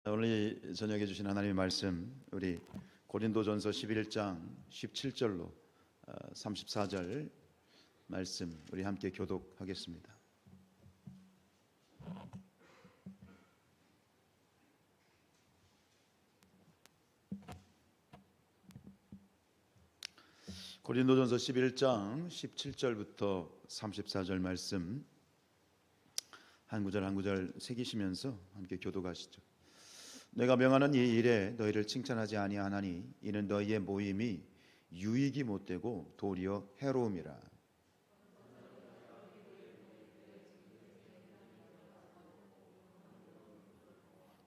오늘 저녁에 주신 하나님의 말씀, 우리 고린도전서 11장 17절로 34절 말씀 우리 함께 교독하겠습니다. 고린도전서 11장 17절부터 34절 말씀 한 구절 한 구절 새기시면서 함께 교독하시죠. 내가 명하는 이 일에 너희를 칭찬하지 아니하나니 이는 너희의 모임이 유익이 못되고 도리어 해로움이라.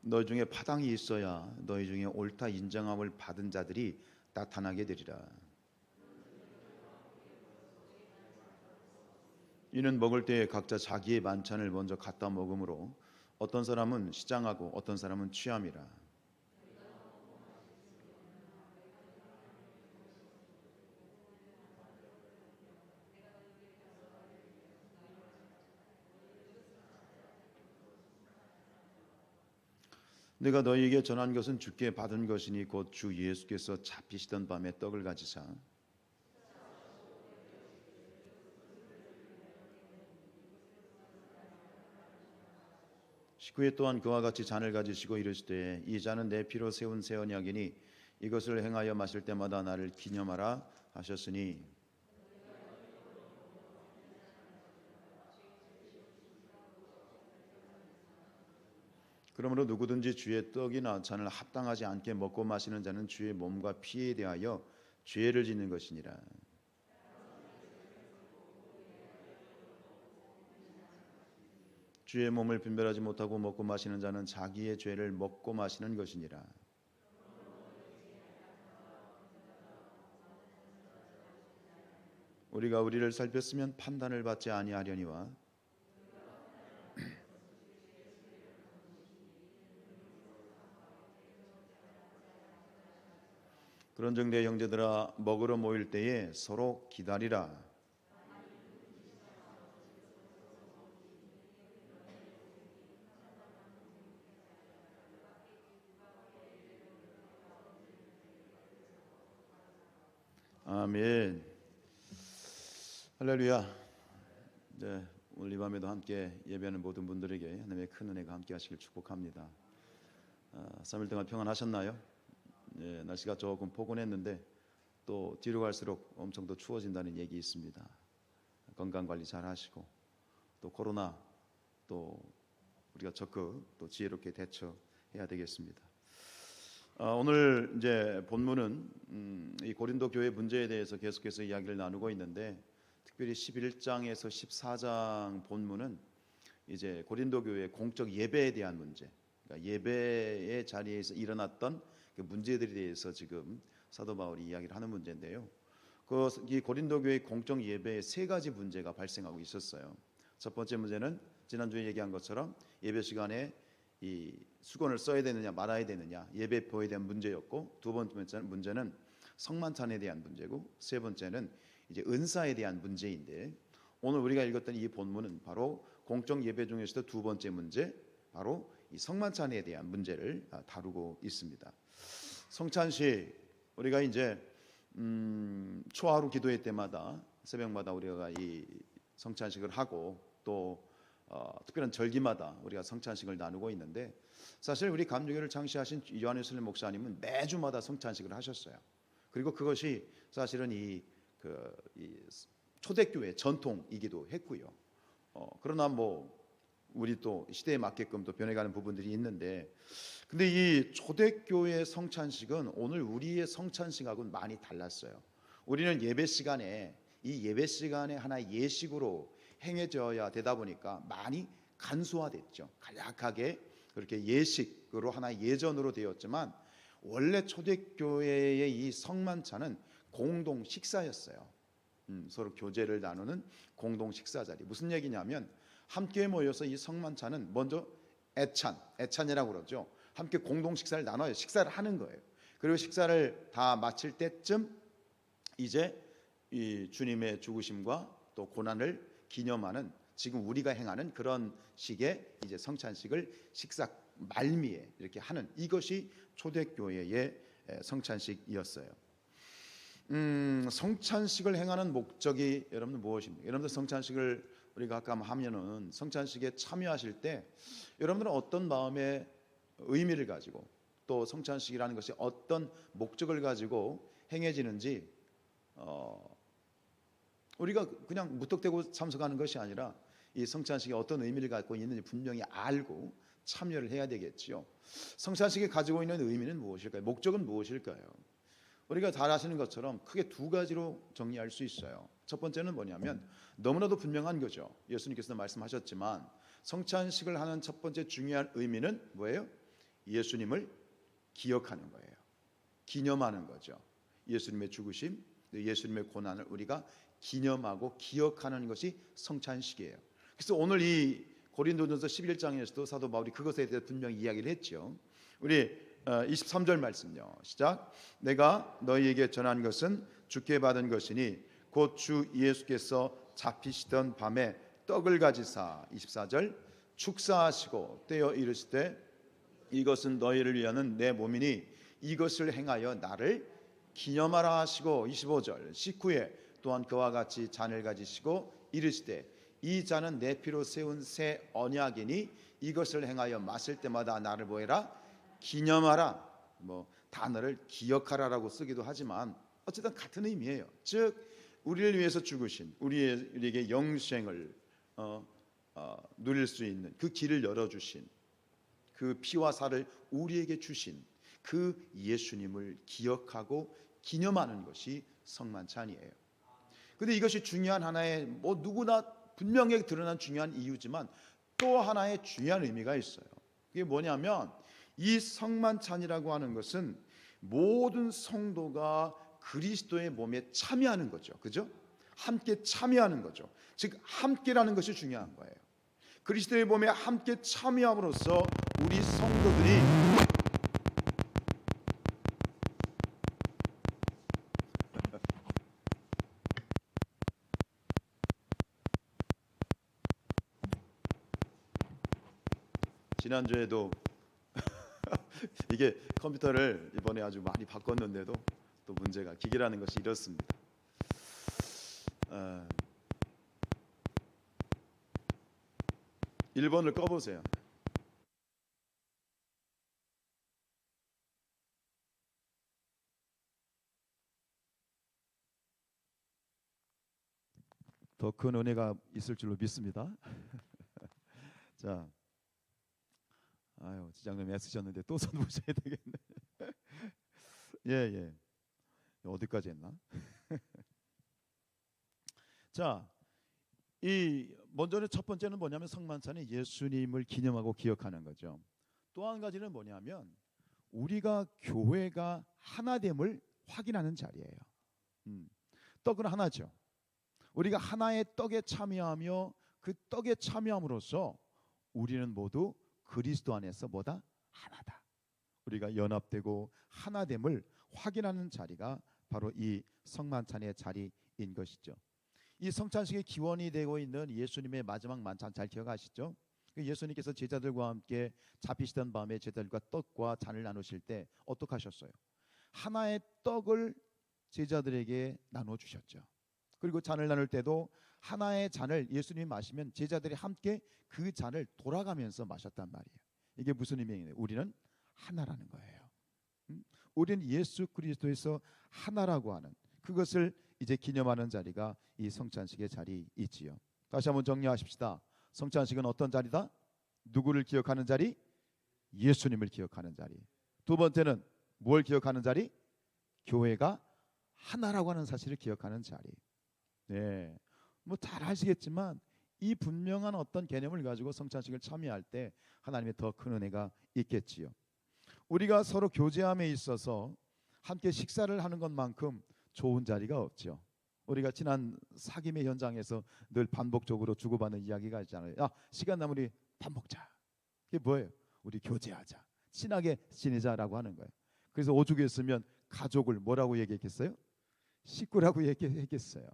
너희 중에 파당이 있어야 너희 중에 옳다 인정함을 받은 자들이 나타나게 되리라. 이는 먹을 때에 각자 자기의 만찬을 먼저 갖다 먹으므로 어떤 사람은 시장하고 어떤 사람은 취함이라. 내가 너희에게 전한 것은 주께 받은 것이니 곧 주 예수께서 잡히시던 밤에 떡을 가지사 식후에 또한 그와 같이 잔을 가지시고 이르시되 이 잔은 내 피로 세운 새 언약이니 이것을 행하여 마실 때마다 나를 기념하라 하셨으니 그러므로 누구든지 주의 떡이나 잔을 합당하지 않게 먹고 마시는 자는 주의 몸과 피에 대하여 죄를 짓는 것이니라. 주의 몸을 분별하지 못하고 먹고 마시는 자는 자기의 죄를 먹고 마시는 것이니라. 우리가 우리를 살폈으면 판단을 받지 아니하려니와 그런즉 내 형제들아 먹으러 모일 때에 서로 기다리라. 아멘. 할렐루야. 오늘 이 밤에도 함께 예배하는 모든 분들에게 하나님의 큰 은혜가 함께 하시길 축복합니다. 3일 동안 평안하셨나요? 날씨가 조금 포근했는데 또 뒤로 갈수록 엄청 더 추워진다는 얘기 있습니다. 건강 관리 잘 하시고 또 코로나 또 우리가 적극 또 지혜롭게 대처해야 되겠습니다. 오늘 이제 본문은 이 고린도 교회 문제에 대해서 계속해서 이야기를 나누고 있는데 특별히 11장에서 14장 본문은 이제 고린도 교회의 공적 예배에 대한 문제, 그러니까 예배의 자리에서 일어났던 그 문제들에 대해서 지금 사도 바울이 이야기를 하는 문제인데요. 이 고린도 교회의 공적 예배에 세 가지 문제가 발생하고 있었어요. 첫 번째 문제는 지난주에 얘기한 것처럼 예배 시간에 이 수건을 써야 되느냐 말아야 되느냐 예배표에 대한 문제였고, 두 번째 문제는 성만찬에 대한 문제고, 세 번째는 이제 은사에 대한 문제인데 오늘 우리가 읽었던 이 본문은 바로 공적 예배 중에서도 두 번째 문제, 바로 이 성만찬에 대한 문제를 다루고 있습니다. 성찬식, 우리가 이제 초하루 기도회 때마다 새벽마다 우리가 이 성찬식을 하고 또 특별한 절기마다 우리가 성찬식을 나누고 있는데, 사실 우리 감리교를 창시하신 요한일순 목사님은 매주마다 성찬식을 하셨어요. 그리고 그것이 사실은 이 초대교회 전통이기도 했고요. 그러나 우리 또 시대에 맞게끔 또 변해가는 부분들이 있는데, 근데 이 초대교회 성찬식은 오늘 우리의 성찬식하고는 많이 달랐어요. 우리는 예배 시간에 하나의 예식으로 행해져야 되다 보니까 많이 간소화됐죠. 간략하게 그렇게 예식으로 하나의 예전으로 되었지만, 원래 초대교회의 이 성만찬은 공동 식사였어요. 서로 교제를 나누는 공동 식사 자리. 무슨 얘기냐면 함께 모여서 이 성만찬은 먼저 애찬이라고 그러죠. 함께 공동 식사를 나눠요. 식사를 하는 거예요. 그리고 식사를 다 마칠 때쯤 이제 이 주님의 죽으심과 또 고난을 기념하는 지금 우리가 행하는 그런 식의 이제 성찬식을 식사 말미에 이렇게 하는 이것이 초대교회의 성찬식이었어요. 성찬식을 행하는 목적이 여러분들 무엇입니까? 여러분들 성찬식을 우리가 가끔 하면은 성찬식에 참여하실 때 여러분들은 어떤 마음의 의미를 가지고 또 성찬식이라는 것이 어떤 목적을 가지고 행해지는지 우리가 그냥 무턱대고 참석하는 것이 아니라 이 성찬식이 어떤 의미를 갖고 있는지 분명히 알고 참여를 해야 되겠지요. 성찬식이 가지고 있는 의미는 무엇일까요? 목적은 무엇일까요? 우리가 잘 아시는 것처럼 크게 두 가지로 정리할 수 있어요. 첫 번째는 뭐냐면 너무나도 분명한 거죠. 예수님께서 말씀하셨지만 성찬식을 하는 첫 번째 중요한 의미는 뭐예요? 예수님을 기억하는 거예요. 기념하는 거죠. 예수님의 죽으심, 예수님의 고난을 우리가 기념하고 기억하는 것이 성찬식이에요. 그래서 오늘 이 고린도전서 11장에서도 사도 바울이 그것에 대해 분명히 이야기를 했죠. 우리 23절 말씀요. 시작. 내가 너희에게 전한 것은 주께 받은 것이니 곧 주 예수께서 잡히시던 밤에 떡을 가지사 24절 축사하시고 떼어 이르시되 이것은 너희를 위하는 내 몸이니 이것을 행하여 나를 기념하라 하시고 25절 식후에 또한 그와 같이 잔을 가지시고 이르시되 이 잔은 내 피로 세운 새 언약이니 이것을 행하여 마실 때마다 나를 보해라 기념하라. 뭐 단어를 기억하라라고 쓰기도 하지만 어쨌든 같은 의미예요. 즉 우리를 위해서 죽으신 우리에게 영생을 누릴 수 있는 그 길을 열어주신 그 피와 살을 우리에게 주신 그 예수님을 기억하고 기념하는 것이 성만찬이에요. 근데 이것이 중요한 하나의 뭐 누구나 분명하게 드러난 중요한 이유지만 또 하나의 중요한 의미가 있어요. 그게 뭐냐면 이 성만찬이라고 하는 것은 모든 성도가 그리스도의 몸에 참여하는 거죠. 그죠? 함께 참여하는 거죠. 즉 함께라는 것이 중요한 거예요. 그리스도의 몸에 함께 참여함으로써 우리 성도들이 지난주에도 이게 컴퓨터를 이번에 아주 많이 바꿨는데도 또 문제가 기계라는 것이 이렇습니다. 1번을 꺼보세요. 더 큰 은혜가 있을 줄로 믿습니다. 자, 아유 지장님 애쓰셨는데 또 손 보셔야 되겠네. 예. 어디까지 했나? 자, 이 먼저는 첫 번째는 뭐냐면 성만찬이 예수님을 기념하고 기억하는 거죠. 또 한 가지는 뭐냐면 우리가 교회가 하나됨을 확인하는 자리예요. 떡은 하나죠. 우리가 하나의 떡에 참여하며 그 떡에 참여함으로써 우리는 모두 그리스도 안에서 뭐다? 하나다. 우리가 연합되고 하나됨을 확인하는 자리가 바로 이 성만찬의 자리인 것이죠. 이 성찬식의 기원이 되고 있는 예수님의 마지막 만찬 잘 기억하시죠? 예수님께서 제자들과 함께 잡히시던 밤에 제자들과 떡과 잔을 나누실 때 어떻게 하셨어요? 하나의 떡을 제자들에게 나눠주셨죠. 그리고 잔을 나눌 때도 하나의 잔을 예수님이 마시면 제자들이 함께 그 잔을 돌아가면서 마셨단 말이에요. 이게 무슨 의미예요? 우리는 하나라는 거예요. 우리는 예수 그리스도에서 하나라고 하는 그것을 이제 기념하는 자리가 이 성찬식의 자리이지요. 다시 한번 정리하십시다. 성찬식은 어떤 자리다? 누구를 기억하는 자리? 예수님을 기억하는 자리. 두 번째는 뭘 기억하는 자리? 교회가 하나라고 하는 사실을 기억하는 자리. 네, 뭐 잘 아시겠지만 이 분명한 어떤 개념을 가지고 성찬식을 참여할 때 하나님의 더 큰 은혜가 있겠지요. 우리가 서로 교제함에 있어서 함께 식사를 하는 것만큼 좋은 자리가 없죠. 우리가 지난 사귐의 현장에서 늘 반복적으로 주고받는 이야기가 있잖아요. 야, 시간 남으니 밥 먹자. 그게 뭐예요? 우리 교제하자. 친하게 지내자라고 하는 거예요. 그래서 오죽했으면 가족을 뭐라고 얘기했겠어요? 식구라고 얘기했겠어요.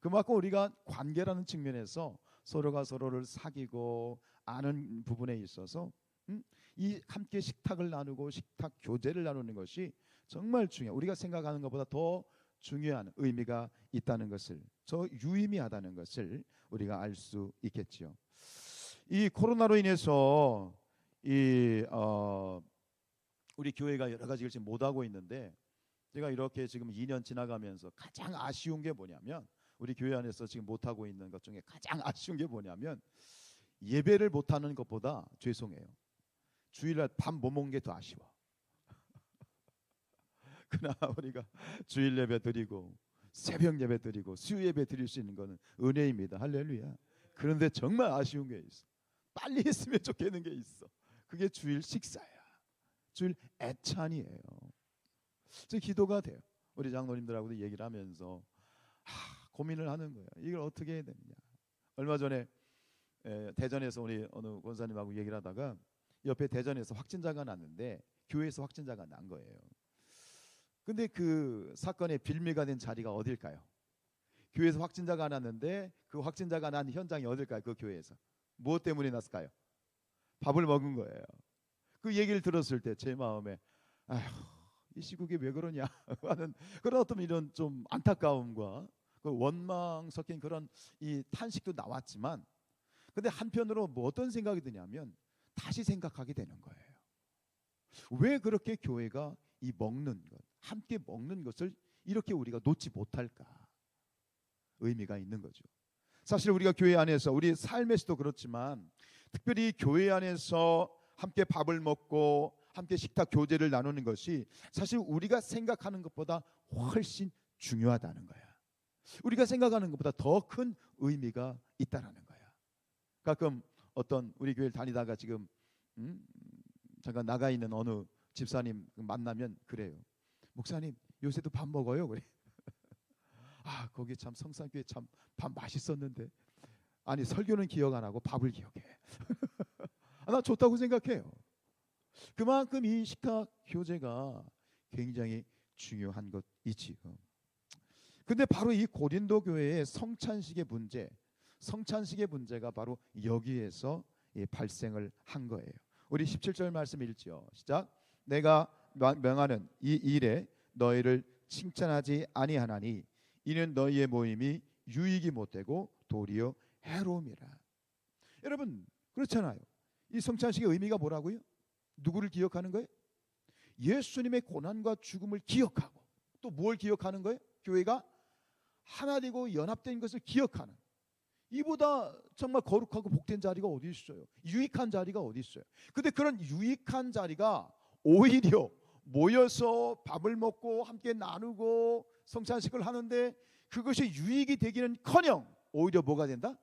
그만큼 우리가 관계라는 측면에서 서로가 서로를 사귀고 아는 부분에 있어서 이 함께 식탁을 나누고 식탁 교제를 나누는 것이 정말 중요해요. 우리가 생각하는 것보다 더 중요한 의미가 있다는 것을, 저 유의미하다는 것을 우리가 알 수 있겠지요. 이 코로나로 인해서 우리 교회가 여러 가지를 지금 못하고 있는데, 제가 이렇게 지금 2년 지나가면서 가장 아쉬운 게 뭐냐면, 우리 교회 안에서 지금 못하고 있는 것 중에 가장 아쉬운 게 뭐냐면, 예배를 못하는 것보다 죄송해요, 주일날 밥 못 먹는 게 더 아쉬워. 그러나 우리가 주일 예배 드리고 새벽 예배 드리고 수요 예배 드릴 수 있는 것은 은혜입니다. 할렐루야. 그런데 정말 아쉬운 게 있어. 빨리 했으면 좋겠는 게 있어. 그게 주일 식사야. 주일 애찬이에요. 저 기도가 돼요. 우리 장로님들하고도 얘기를 하면서 고민을 하는 거예요. 이걸 어떻게 해야 되느냐. 얼마 전에 대전에서 우리 어느 권사님하고 얘기를 하다가, 옆에 대전에서 확진자가 났는데 교회에서 확진자가 난 거예요. 근데 그 사건의 빌미가 된 자리가 어딜까요? 교회에서 확진자가 났는데 그 확진자가 난 현장이 어딜까요? 그 교회에서 무엇 때문에 났을까요? 밥을 먹은 거예요. 그 얘기를 들었을 때 제 마음에 아휴, 이 시국에 왜 그러냐 하는 그런 어떤 이런 좀 안타까움과 그 원망 섞인 그런 이 탄식도 나왔지만, 근데 한편으로 뭐 어떤 생각이 드냐면 다시 생각하게 되는 거예요. 왜 그렇게 교회가 이 먹는 것, 함께 먹는 것을 이렇게 우리가 놓지 못할까? 의미가 있는 거죠. 사실 우리가 교회 안에서 우리 삶에서도 그렇지만, 특별히 교회 안에서 함께 밥을 먹고 함께 식탁 교제를 나누는 것이 사실 우리가 생각하는 것보다 훨씬 중요하다는 거야. 우리가 생각하는 것보다 더 큰 의미가 있다라는 거야. 가끔 어떤 우리 교회를 다니다가 지금 잠깐 나가 있는 어느 집사님 만나면 그래요. 목사님 요새도 밥 먹어요? 그래. 아, 거기 참 성산교회 참 밥 맛있었는데, 아니 설교는 기억 안 하고 밥을 기억해. 나 좋다고 생각해요. 그만큼 이 식탁 교제가 굉장히 중요한 것이지요. 근데 바로 이 고린도 교회의 성찬식의 문제가 바로 여기에서 발생을 한 거예요. 우리 17절 말씀 읽지요. 시작. 내가 명하는 이 일에 너희를 칭찬하지 아니하나니 이는 너희의 모임이 유익이 못되고 도리어 해로움이라. 여러분 그렇잖아요. 이 성찬식의 의미가 뭐라고요? 누구를 기억하는 거예요? 예수님의 고난과 죽음을 기억하고, 또 뭘 기억하는 거예요? 교회가 하나 되고 연합된 것을 기억하는, 이보다 정말 거룩하고 복된 자리가 어디 있어요? 유익한 자리가 어디 있어요? 근데 그런 유익한 자리가 오히려 모여서 밥을 먹고 함께 나누고 성찬식을 하는데, 그것이 유익이 되기는커녕 오히려 뭐가 된다?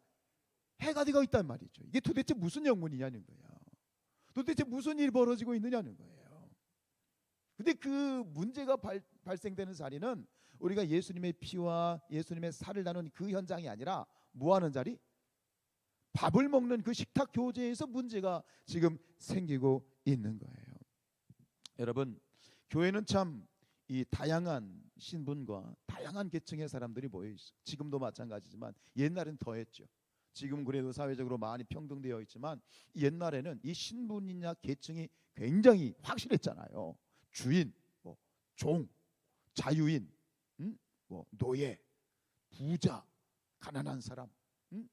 해가 되고 있단 말이죠. 이게 도대체 무슨 영문이냐는 거예요. 도대체 무슨 일이 벌어지고 있느냐는 거예요. 근데 그 문제가 발생되는 자리는 우리가 예수님의 피와 예수님의 살을 나눈 그 현장이 아니라 뭐 하는 자리? 밥을 먹는 그 식탁 교제에서 문제가 지금 생기고 있는 거예요. 여러분, 교회는 참 이 다양한 신분과 다양한 계층의 사람들이 모여 있어요. 지금도 마찬가지지만 옛날엔 더했죠. 지금 그래도 사회적으로 많이 평등되어 있지만 옛날에는 이 신분이냐 계층이 굉장히 확실했잖아요. 주인, 뭐 종, 자유인, 뭐 노예, 부자, 가난한 사람,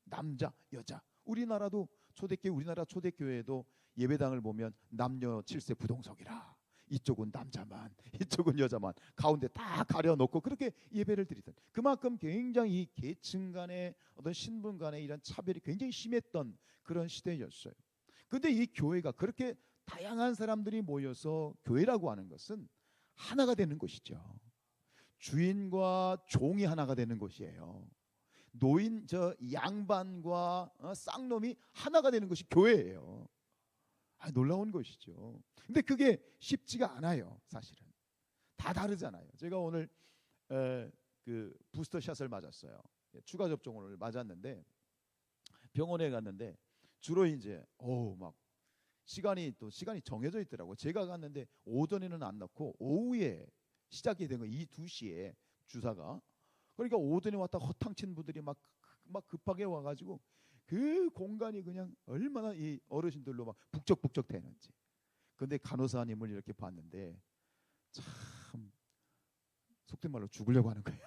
남자, 여자. 우리나라 초대교회에도 예배당을 보면 남녀 7세 부동석이라, 이쪽은 남자만, 이쪽은 여자만, 가운데 다 가려놓고 그렇게 예배를 드리던, 그만큼 굉장히 이 계층 간의 어떤 신분 간의 이런 차별이 굉장히 심했던 그런 시대였어요. 근데 이 교회가 그렇게 다양한 사람들이 모여서 교회라고 하는 것은 하나가 되는 곳이죠. 주인과 종이 하나가 되는 곳이에요. 노인, 양반과 쌍놈이 하나가 되는 것이 교회예요. 놀라운 것이죠. 근데 그게 쉽지가 않아요. 사실은 다 다르잖아요. 제가 오늘 그 부스터샷을 맞았어요. 추가 접종을 맞았는데 병원에 갔는데 주로 이제 막 시간이 정해져 있더라고요. 제가 갔는데 오전에는 안 넣고 오후에 시작이 된 거예요. 2시에 주사가. 그러니까 오전에 왔다 허탕친 분들이 막 급하게 와가지고 그 공간이 그냥 얼마나 이 어르신들로 막 북적북적 되는지. 근데 간호사님을 이렇게 봤는데 참 속된 말로 죽으려고 하는 거예요.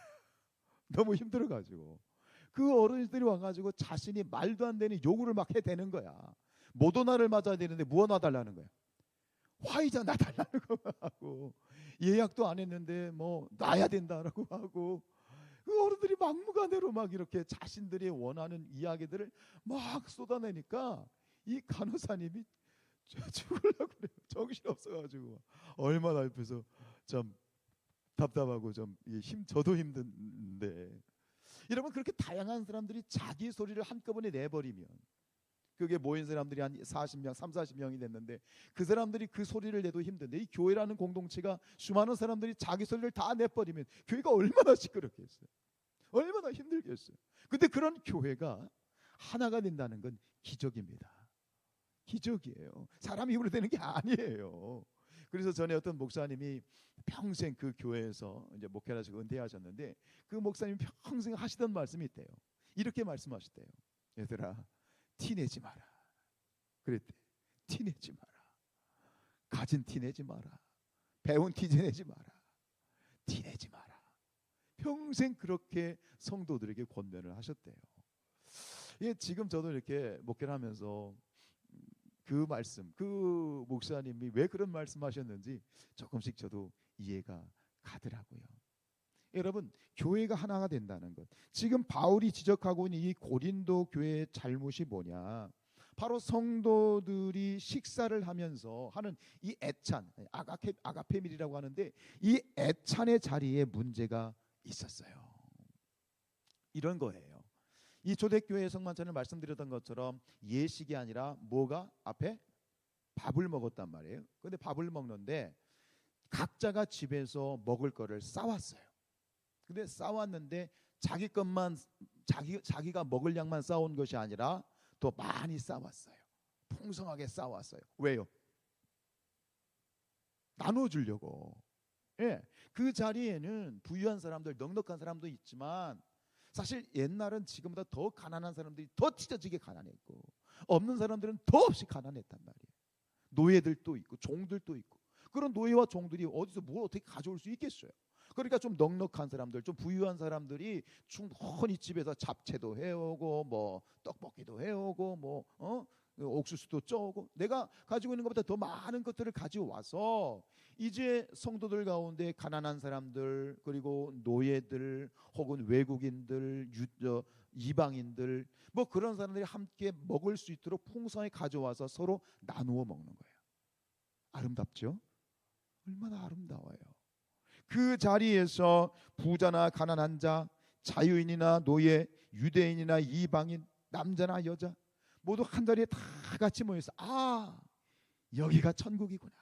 너무 힘들어가지고 그 어르신들이 와가지고 자신이 말도 안 되는 요구를 막 해대는 거야. 모더나를 맞아야 되는데 뭐 놔달라는 거야. 화이자 놔달라는 거 하고 예약도 안 했는데 뭐 놔야 된다라고 하고 그 어른들이 막무가내로 막 이렇게 자신들이 원하는 이야기들을 막 쏟아내니까 이 간호사님이 죽으려고 그래요. 정신 없어가지고 얼마나 옆에서 참 답답하고 좀 저도 힘든데 여러분 그렇게 다양한 사람들이 자기 소리를 한꺼번에 내버리면 그게 모인 사람들이 한 40명, 3, 40명이 됐는데 그 사람들이 그 소리를 내도 힘든데 이 교회라는 공동체가 수많은 사람들이 자기 소리를 다 내버리면 교회가 얼마나 시끄럽겠어요. 얼마나 힘들겠어요. 근데 그런 교회가 하나가 된다는 건 기적입니다. 기적이에요. 사람 힘으로 되는 게 아니에요. 그래서 전에 어떤 목사님이 평생 그 교회에서 이제 목회를 하시고 은퇴하셨는데 그 목사님이 평생 하시던 말씀이 있대요. 이렇게 말씀하셨대요. 얘들아 티내지 마라. 그랬대. 티내지 마라. 가진 티내지 마라. 배운 티내지 마라. 티내지 마라. 평생 그렇게 성도들에게 권면을 하셨대요. 예, 지금 저도 이렇게 목회를 하면서 그 말씀, 그 목사님이 왜 그런 말씀하셨는지 조금씩 저도 이해가 가더라고요. 여러분, 교회가 하나가 된다는 것. 지금 바울이 지적하고 있는 이 고린도 교회의 잘못이 뭐냐? 바로 성도들이 식사를 하면서 하는 이 애찬, 아가페밀이라고 하는데 이 애찬의 자리에 문제가 있었어요. 이런 거예요. 이 초대교회 성만찬을 말씀드렸던 것처럼 예식이 아니라 뭐가 앞에 밥을 먹었단 말이에요. 그런데 밥을 먹는데 각자가 집에서 먹을 거를 싸왔어요. 근데 싸왔는데 자기 것만 자기가 먹을 양만 싸온 것이 아니라 더 많이 싸왔어요. 풍성하게 싸왔어요. 왜요? 나눠주려고. 예, 그 자리에는 부유한 사람들, 넉넉한 사람도 있지만 사실 옛날은 지금보다 더 가난한 사람들이 더 찢어지게 가난했고 없는 사람들은 더 없이 가난했단 말이에요. 노예들도 있고 종들도 있고 그런 노예와 종들이 어디서 뭘 어떻게 가져올 수 있겠어요? 그러니까 좀 넉넉한 사람들, 좀 부유한 사람들이 충분히 집에서 잡채도 해오고 뭐 떡볶이도 해오고 뭐 옥수수도 쪄오고 내가 가지고 있는 것보다 더 많은 것들을 가지고 와서 이제 성도들 가운데 가난한 사람들 그리고 노예들 혹은 외국인들 이방인들 뭐 그런 사람들이 함께 먹을 수 있도록 풍성히 가져와서 서로 나누어 먹는 거예요. 아름답죠? 얼마나 아름다워요. 그 자리에서 부자나 가난한 자, 자유인이나 노예, 유대인이나 이방인, 남자나 여자 모두 한 자리에 다 같이 모여서 여기가 천국이구나.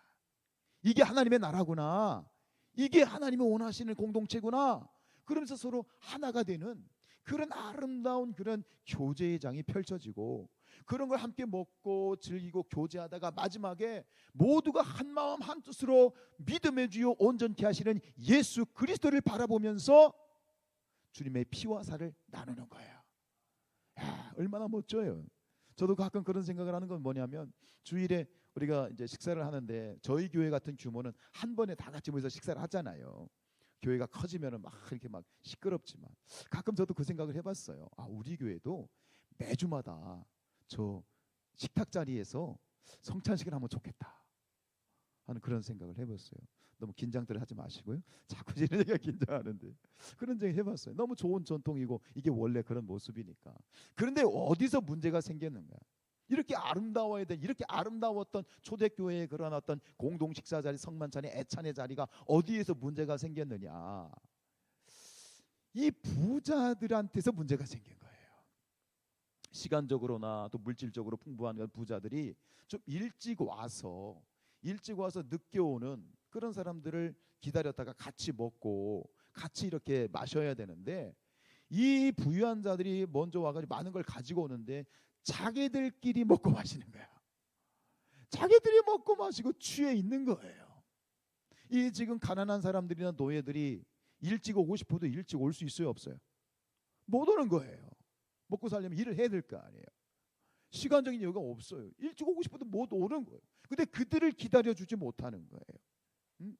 이게 하나님의 나라구나. 이게 하나님이 원하시는 공동체구나. 그러면서 서로 하나가 되는 그런 아름다운 그런 교제의 장이 펼쳐지고 그런 걸 함께 먹고 즐기고 교제하다가 마지막에 모두가 한 마음 한 뜻으로 믿음의 주요 온전케 하시는 예수 그리스도를 바라보면서 주님의 피와 살을 나누는 거예요. 야, 얼마나 멋져요. 저도 가끔 그런 생각을 하는 건 뭐냐면 주일에 우리가 이제 식사를 하는데 저희 교회 같은 규모는 한 번에 다 같이 모여서 식사를 하잖아요. 교회가 커지면은 막 이렇게 막 시끄럽지만 가끔 저도 그 생각을 해봤어요. 우리 교회도 매주마다 저 식탁 자리에서 성찬식을 하면 좋겠다 하는 그런 생각을 해봤어요. 너무 긴장들 하지 마시고요. 자꾸 이런 얘기가 긴장하는데 그런 생각 해봤어요. 너무 좋은 전통이고 이게 원래 그런 모습이니까. 그런데 어디서 문제가 생겼는가? 이렇게 아름다워야 돼. 이렇게 아름다웠던 초대교회의 그런 어떤 공동 식사 자리, 성만찬의 애찬의 자리가 어디에서 문제가 생겼느냐? 이 부자들한테서 문제가 생긴 거예요. 시간적으로나 또 물질적으로 풍부한 부자들이 좀 일찍 와서 늦게 오는 그런 사람들을 기다렸다가 같이 먹고 같이 이렇게 마셔야 되는데 이 부유한 자들이 먼저 와가지고 많은 걸 가지고 오는데 자기들끼리 먹고 마시는 거야. 자기들이 먹고 마시고 취해 있는 거예요. 이 지금 가난한 사람들이나 노예들이 일찍 오고 싶어도 일찍 올 수 있어요, 없어요? 못 오는 거예요. 먹고 살려면 일을 해야 될 거 아니에요. 시간적인 여유가 없어요. 일찍 오고 싶어도 못 오는 거예요. 근데 그들을 기다려주지 못하는 거예요.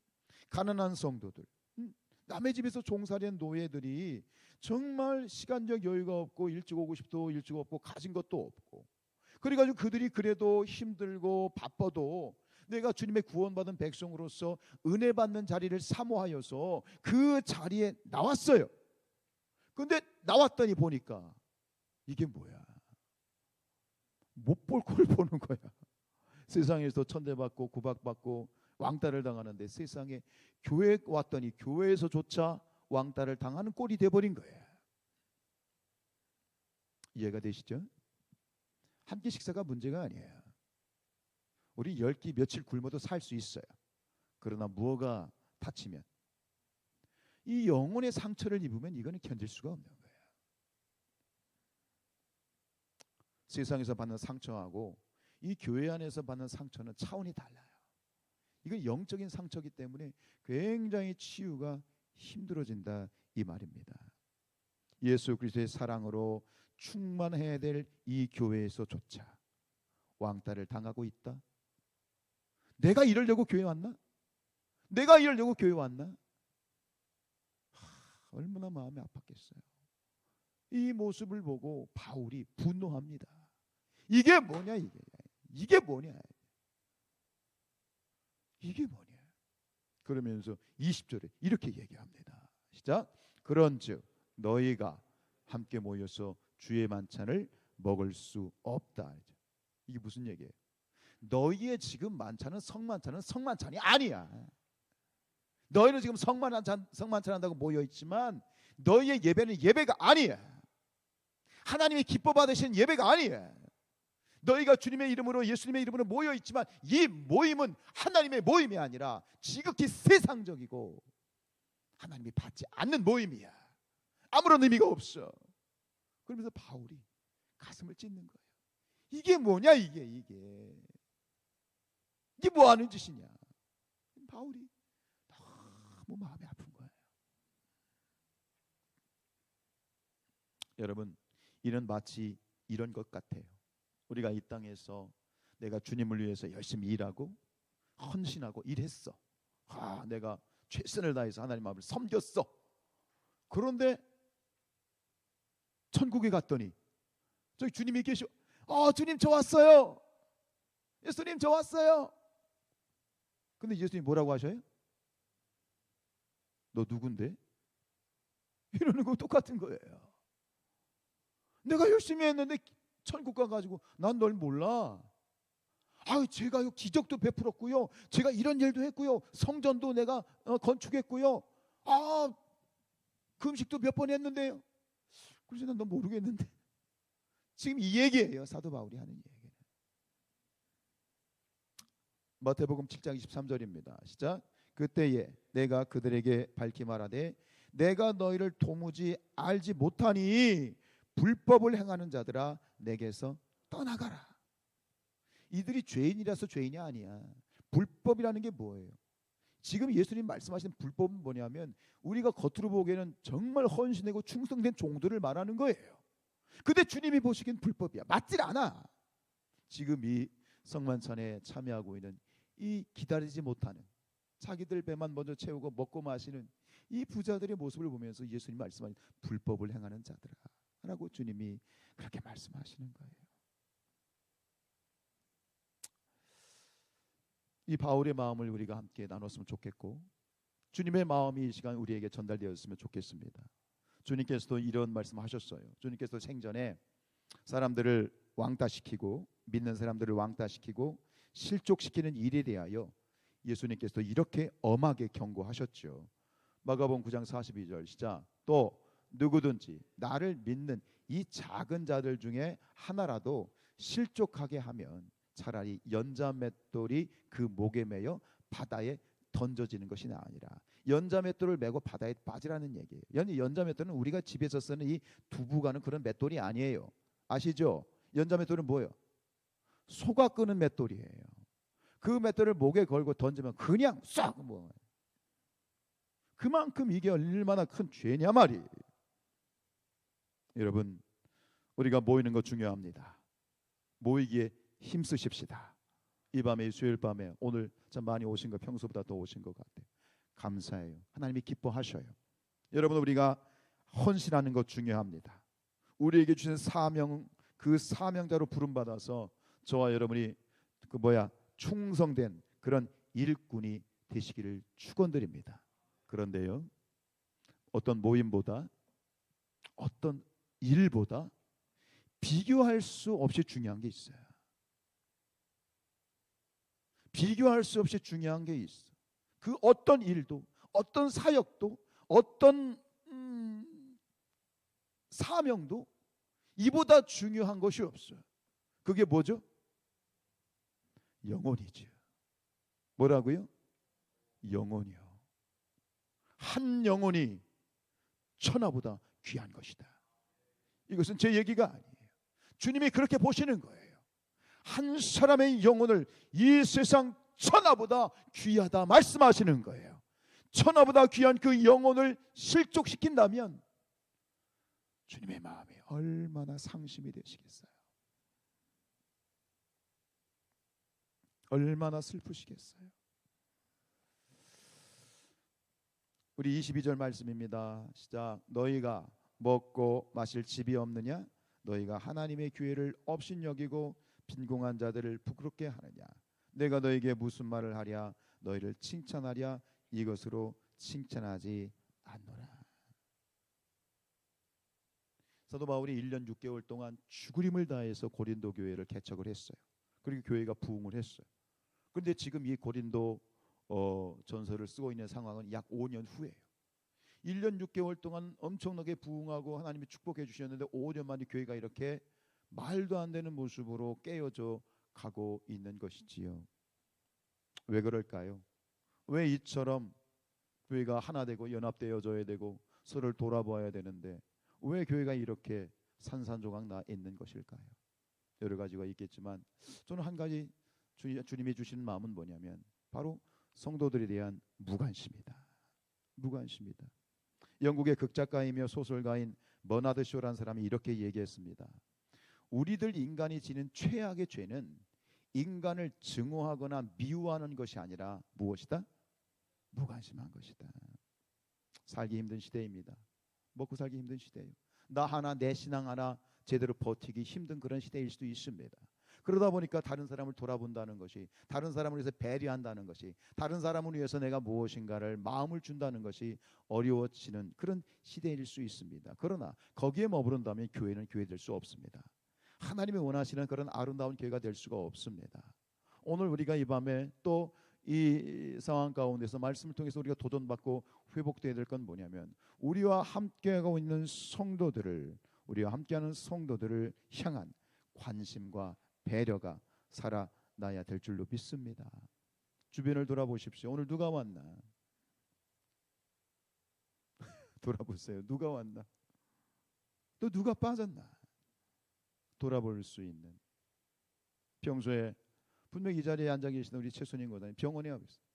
가난한 성도들, 남의 집에서 종살이한 노예들이 정말 시간적 여유가 없고 일찍 오고 싶도 일찍 없고 가진 것도 없고, 그래가지고 그들이 그래도 힘들고 바빠도 내가 주님의 구원받은 백성으로서 은혜 받는 자리를 사모하여서 그 자리에 나왔어요. 근데 나왔더니 보니까 이게 뭐야? 못 볼 걸 보는 거야. 세상에서 천대받고 구박받고 왕따를 당하는데 세상에 교회 왔더니 교회에서조차 왕따를 당하는 꼴이 돼버린 거예요. 이해가 되시죠? 한 끼 식사가 문제가 아니에요. 우리 10끼 며칠 굶어도 살 수 있어요. 그러나 무엇가 다치면, 이 영혼의 상처를 입으면 이거는 견딜 수가 없는 거예요. 세상에서 받는 상처하고 이 교회 안에서 받는 상처는 차원이 달라요. 이건 영적인 상처이기 때문에 굉장히 치유가 힘들어진다 이 말입니다. 예수 그리스도의 사랑으로 충만해야 될 이 교회에서조차 왕따를 당하고 있다. 내가 이러려고 교회 왔나? 내가 이러려고 교회 왔나? 얼마나 마음이 아팠겠어요. 이 모습을 보고 바울이 분노합니다. 이게 뭐냐 이게. 이게 뭐냐. 이게 뭐냐. 그러면서 20절에 이렇게 얘기합니다. 시작. 그런즉 너희가 함께 모여서 주의 만찬을 먹을 수 없다. 이게 무슨 얘기예요? 너희의 지금 만찬은 성만찬이 아니야. 너희는 지금 성만찬 한다고 모여 있지만 너희의 예배는 예배가 아니야. 하나님이 기뻐 받으시는 예배가 아니야. 너희가 주님의 이름으로 예수님의 이름으로 모여 있지만 이 모임은 하나님의 모임이 아니라 지극히 세상적이고 하나님이 받지 않는 모임이야. 아무런 의미가 없어. 그러면서 바울이 가슴을 찢는 거예요. 이게 뭐냐 이게 뭐 하는 짓이냐. 바울이 너무 마음이 아픈 거예요. 여러분, 이는 마치 이런 것 같아요. 우리가 이 땅에서 내가 주님을 위해서 열심히 일하고 헌신하고 일했어. 내가 최선을 다해서 하나님 마음을 섬겼어. 그런데 천국에 갔더니 저기 주님이 계셔. 주님 저 왔어요. 예수님 저 왔어요. 근데 예수님 뭐라고 하셔요? 너 누군데? 이러는 거 똑같은 거예요. 내가 열심히 했는데 천국 가가지고 난 널 몰라. 제가 기적도 베풀었고요. 제가 이런 일도 했고요. 성전도 내가 건축했고요. 금식도 몇 번 했는데요. 그래서 난 너 모르겠는데. 지금 이 얘기예요. 사도 바울이 하는 얘기는. 마태복음 7장 23절입니다. 시작. 그때에 내가 그들에게 밝히 말하되 내가 너희를 도무지 알지 못하니 불법을 행하는 자들아 내게서 떠나가라. 이들이 죄인이라서 죄인이 아니야. 불법이라는 게 뭐예요? 지금 예수님 말씀하시는 불법은 뭐냐면 우리가 겉으로 보기에는 정말 헌신되고 충성된 종들을 말하는 거예요. 근데 주님이 보시기엔 불법이야. 맞질 않아. 지금 이 성만찬에 참여하고 있는 이 기다리지 못하는, 자기들 배만 먼저 채우고 먹고 마시는 이 부자들의 모습을 보면서 예수님 말씀하신 불법을 행하는 자들아 라고 주님이 그렇게 말씀하시는 거예요. 이 바울의 마음을 우리가 함께 나눴으면 좋겠고 주님의 마음이 이 시간 우리에게 전달되었으면 좋겠습니다. 주님께서도 이런 말씀하셨어요. 주님께서도 생전에 사람들을 왕따시키고 믿는 사람들을 왕따시키고 실족시키는 일에 대하여 예수님께서도 이렇게 엄하게 경고하셨죠. 마가복음 9장 42절 시작. 또 누구든지 나를 믿는 이 작은 자들 중에 하나라도 실족하게 하면 차라리 연자 맷돌이 그 목에 매여 바다에 던져지는 것이 나으니라. 연자 맷돌을 메고 바다에 빠지라는 얘기예요. 연자 맷돌은 우리가 집에서 쓰는 이 두부 가는 그런 맷돌이 아니에요. 아시죠? 연자 맷돌은 뭐예요? 소가 끄는 맷돌이에요. 그 맷돌을 목에 걸고 던지면 그냥 싹 뭐. 그만큼 이게 얼마나 큰 죄냐 말이에요. 여러분, 우리가 모이는 거 중요합니다. 모이기에 힘쓰십시다. 이 밤에, 이 수요일 밤에 오늘 참 많이 오신 거, 평소보다 더 오신 것 같아요. 감사해요. 하나님이 기뻐하셔요. 여러분, 우리가 헌신하는 것 중요합니다. 우리에게 주신 사명, 그 사명자로 부름받아서 저와 여러분이 충성된 그런 일꾼이 되시기를 축원드립니다. 그런데요, 어떤 모임보다, 어떤 일보다 비교할 수 없이 중요한 게 있어요. 비교할 수 없이 중요한 게 있어. 그 어떤 일도, 어떤 사역도, 어떤 사명도 이보다 중요한 것이 없어요. 그게 뭐죠? 영혼이죠. 뭐라고요? 영혼이요. 한 영혼이 천하보다 귀한 것이다. 이것은 제 얘기가 아니에요. 주님이 그렇게 보시는 거예요. 한 사람의 영혼을 이 세상 천하보다 귀하다 말씀하시는 거예요. 천하보다 귀한 그 영혼을 실족시킨다면 주님의 마음이 얼마나 상심이 되시겠어요? 얼마나 슬프시겠어요? 우리 22절 말씀입니다. 시작. 너희가 먹고 마실 집이 없느냐? 너희가 하나님의 교회를 업신여기고 빈궁한 자들을 부끄럽게 하느냐? 내가 너에게 무슨 말을 하랴? 너희를 칭찬하랴? 이것으로 칭찬하지 않노라. 사도 바울이 1년 6개월 동안 죽으림을 다해서 고린도 교회를 개척을 했어요. 그리고 교회가 부흥을 했어요. 그런데 지금 이 고린도 전서를 쓰고 있는 상황은 약 5년 후예요. 1년 6개월 동안 엄청나게 부흥하고 하나님이 축복해 주셨는데 5년 만에 교회가 이렇게 말도 안 되는 모습으로 깨어져 가고 있는 것이지요. 왜 그럴까요? 왜 이처럼 교회가 하나 되고 연합되어져야 되고 서로를 돌아보아야 되는데 왜 교회가 이렇게 산산조각 나 있는 것일까요? 여러 가지가 있겠지만 저는 한 가지 주님이 주시는 마음은 뭐냐면 바로 성도들에 대한 무관심이다. 무관심이다. 영국의 극작가이며 소설가인 버나드 쇼라는 사람이 이렇게 얘기했습니다. 우리들 인간이 지는 최악의 죄는 인간을 증오하거나 미워하는 것이 아니라 무엇이다? 무관심한 것이다. 살기 힘든 시대입니다. 먹고 살기 힘든 시대예요. 나 하나, 내 신앙 하나 제대로 버티기 힘든 그런 시대일 수도 있습니다. 그러다 보니까 다른 사람을 돌아본다는 것이, 다른 사람을 위해서 배려한다는 것이, 다른 사람을 위해서 내가 무엇인가를 마음을 준다는 것이 어려워지는 그런 시대일 수 있습니다. 그러나 거기에 머무른다면 교회는 교회 될 수 없습니다. 하나님이 원하시는 그런 아름다운 교회가 될 수가 없습니다. 오늘 우리가 이 밤에 또 이 상황 가운데서 말씀을 통해서 우리가 도전받고 회복되어야 될 건 뭐냐면 우리와 함께하고 있는 성도들을, 우리와 함께하는 성도들을 향한 관심과 배려가 살아나야 될 줄로 믿습니다. 주변을 돌아보십시오. 오늘 누가 왔나? 돌아보세요. 누가 왔나? 또 누가 빠졌나? 돌아볼 수 있는. 평소에 분명히 이 자리에 앉아 계시는 우리 최순인 고사님 병원에 가고 있어요.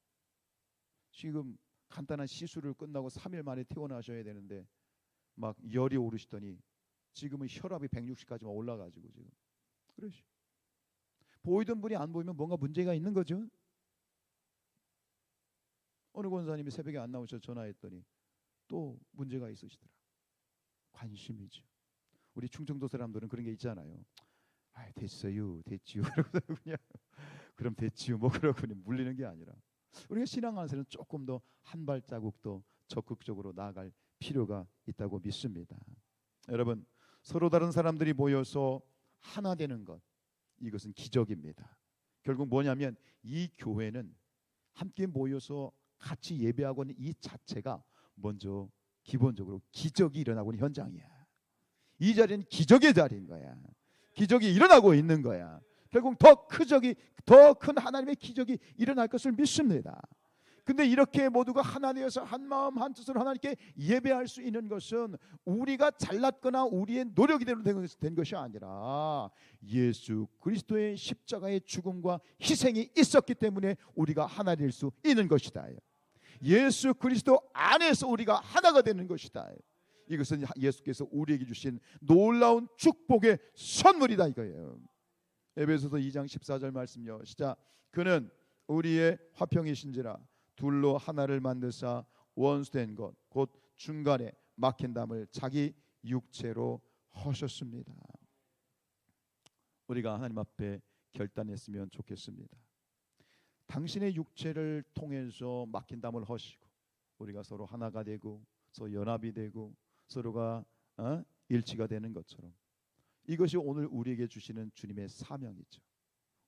지금 간단한 시술을 끝나고 3일 만에 퇴원하셔야 되는데 막 열이 오르시더니 지금은 혈압이 160까지만 올라가지고 지금 그러시. 보이던 분이 안 보이면 뭔가 문제가 있는 거죠. 어느 권사님이 새벽에 안 나오셔서 전화했더니 또 문제가 있으시더라. 관심이죠. 우리 충청도 사람들은 그런 게 있잖아요. 아, 됐어요, 됐지요. 그냥 그럼 됐지요. 뭐 그러고 그냥 물리는 게 아니라 우리가 신앙하는 사람은 조금 더 한 발자국 더 적극적으로 나아갈 필요가 있다고 믿습니다. 여러분, 서로 다른 사람들이 모여서 하나 되는 것, 이것은 기적입니다. 결국 뭐냐면 이 교회는 함께 모여서 같이 예배하고 있는 이 자체가 먼저 기본적으로 기적이 일어나고 있는 현장이야. 이 자리는 기적의 자리인 거야. 기적이 일어나고 있는 거야. 결국 더 큰 하나님의 기적이 일어날 것을 믿습니다. 근데 이렇게 모두가 하나 되어서 한 마음 한 뜻으로 하나님께 예배할 수 있는 것은 우리가 잘났거나 우리의 노력이 된 것이 아니라 예수 그리스도의 십자가의 죽음과 희생이 있었기 때문에 우리가 하나 될 수 있는 것이다. 예수 그리스도 안에서 우리가 하나가 되는 것이다. 이것은 예수께서 우리에게 주신 놀라운 축복의 선물이다 이거예요. 에베소서 2장 14절 말씀요. 시작. 그는 우리의 화평이신지라 둘로 하나를 만드사 원수된 것 곧 중간에 막힌 담을 자기 육체로 하셨습니다. 우리가 하나님 앞에 결단했으면 좋겠습니다. 당신의 육체를 통해서 막힌 담을 하시고 우리가 서로 하나가 되고 서로 연합이 되고 서로가 일치가 되는 것처럼 이것이 오늘 우리에게 주시는 주님의 사명이죠.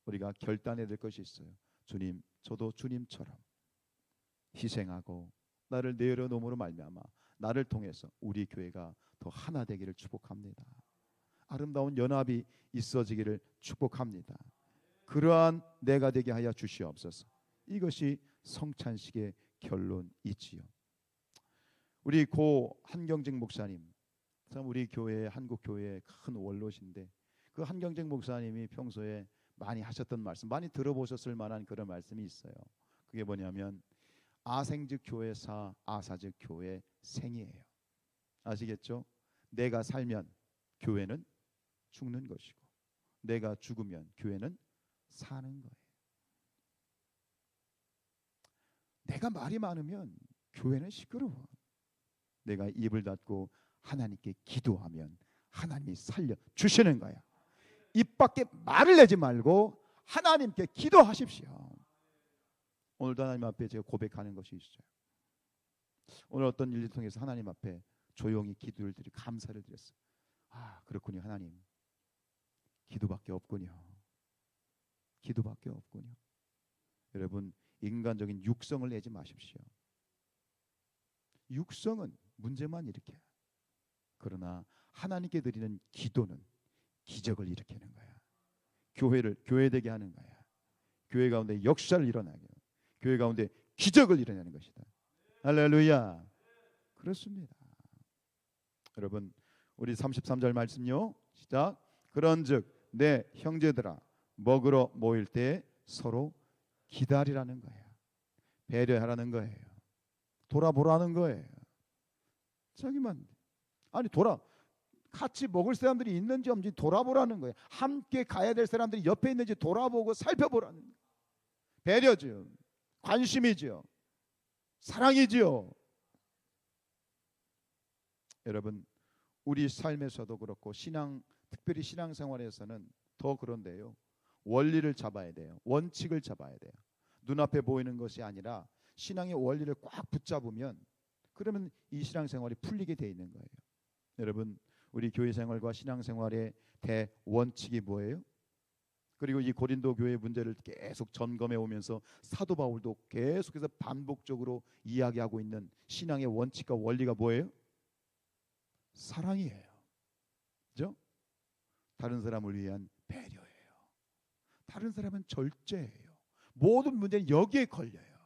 우리가 결단해야 될 것이 있어요. 주님, 저도 주님처럼 희생하고 나를 내려놓음으로 말미암아 나를 통해서 우리 교회가 더 하나 되기를 축복합니다. 아름다운 연합이 있어지기를 축복합니다. 그러한 내가 되게 하여 주시옵소서. 이것이 성찬식의 결론이지요. 우리 고 한경직 목사님, 참 우리 교회 한국 교회의 큰 원로신데 그 한경직 목사님이 평소에 많이 하셨던 말씀, 많이 들어보셨을 만한 그런 말씀이 있어요. 그게 뭐냐면 아생즉 교회사 아사즉 교회 생이에요. 아시겠죠? 내가 살면 교회는 죽는 것이고 내가 죽으면 교회는 사는 거예요. 내가 말이 많으면 교회는 시끄러워. 내가 입을 닫고 하나님께 기도하면 하나님이 살려 주시는 거야. 입 밖에 말을 내지 말고 하나님께 기도하십시오. 오늘도 하나님 앞에 제가 고백하는 것이 있어요. 오늘 어떤 일을 통해서 하나님 앞에 조용히 기도를 드리고 감사를 드렸어요. 아, 그렇군요. 하나님, 기도밖에 없군요. 기도밖에 없군요. 여러분, 인간적인 육성을 내지 마십시오. 육성은 문제만 일으켜요. 그러나 하나님께 드리는 기도는 기적을 일으키는 거야. 교회 되게 하는 거야. 교회 가운데 역사를 일어나게, 교회 가운데 기적을 일어나는 것이다. 할렐루야. 그렇습니다. 여러분, 우리 33절 말씀요. 시작. 그런즉 내 형제들아 먹으러 모일 때 서로 기다리라는 거예요. 배려하라는 거예요. 돌아보라는 거예요. 자기만 아니 같이 먹을 사람들이 있는지 없는지 돌아보라는 거예요. 함께 가야 될 사람들이 옆에 있는지 돌아보고 살펴보라는 거예요. 배려죠. 관심이죠. 사랑이죠. 여러분, 우리 삶에서도 그렇고 특별히 신앙생활에서는 더 그런데요. 원리를 잡아야 돼요. 원칙을 잡아야 돼요. 눈앞에 보이는 것이 아니라 신앙의 원리를 꽉 붙잡으면 그러면 이 신앙생활이 풀리게 돼 있는 거예요. 여러분, 우리 교회 생활과 신앙생활의 대원칙이 뭐예요? 그리고 이 고린도 교회 문제를 계속 점검해 오면서 사도 바울도 계속해서 반복적으로 이야기하고 있는 신앙의 원칙과 원리가 뭐예요? 사랑이에요. 그죠? 다른 사람을 위한 배려예요. 다른 사람은 절제예요. 모든 문제는 여기에 걸려요.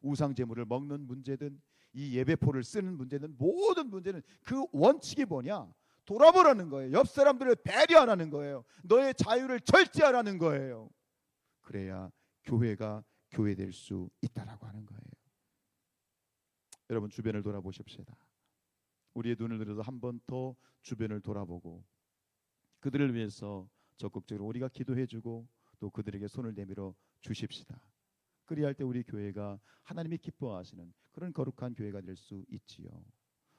우상 제물을 먹는 문제든 이 예배포를 쓰는 문제든 모든 문제는 그 원칙이 뭐냐? 돌아보라는 거예요. 옆 사람들을 배려하라는 거예요. 너의 자유를 절제하라는 거예요. 그래야 교회가 교회될 수 있다라고 하는 거예요. 여러분, 주변을 돌아보십시다. 우리의 눈을 들여서 한 번 더 주변을 돌아보고 그들을 위해서 적극적으로 우리가 기도해주고 또 그들에게 손을 내밀어 주십시다. 그리할 때 우리 교회가 하나님이 기뻐하시는 그런 거룩한 교회가 될 수 있지요.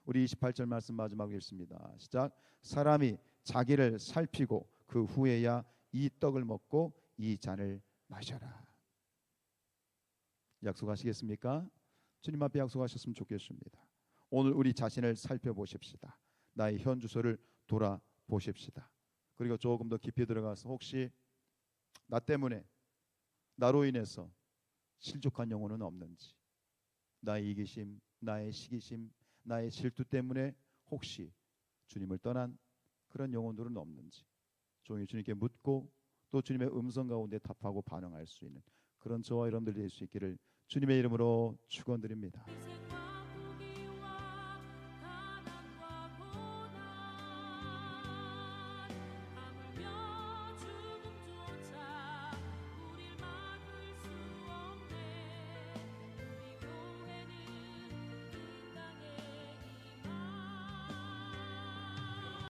우리 28절 말씀 마지막 읽습니다. 시작. 사람이 자기를 살피고 그 후에야 이 떡을 먹고 이 잔을 마셔라. 약속하시겠습니까? 주님 앞에 약속하셨으면 좋겠습니다. 오늘 우리 자신을 살펴보십시다. 나의 현 주소를 돌아보십시다. 그리고 조금 더 깊이 들어가서 혹시 나 때문에 나로 인해서 실족한 영혼은 없는지, 나의 이기심, 나의 시기심, 나의 질투 때문에 혹시 주님을 떠난 그런 영혼들은 없는지 조용히 주님께 묻고 또 주님의 음성 가운데 답하고 반응할 수 있는 그런 저와 여러분들이 될 수 있기를 주님의 이름으로 축원드립니다.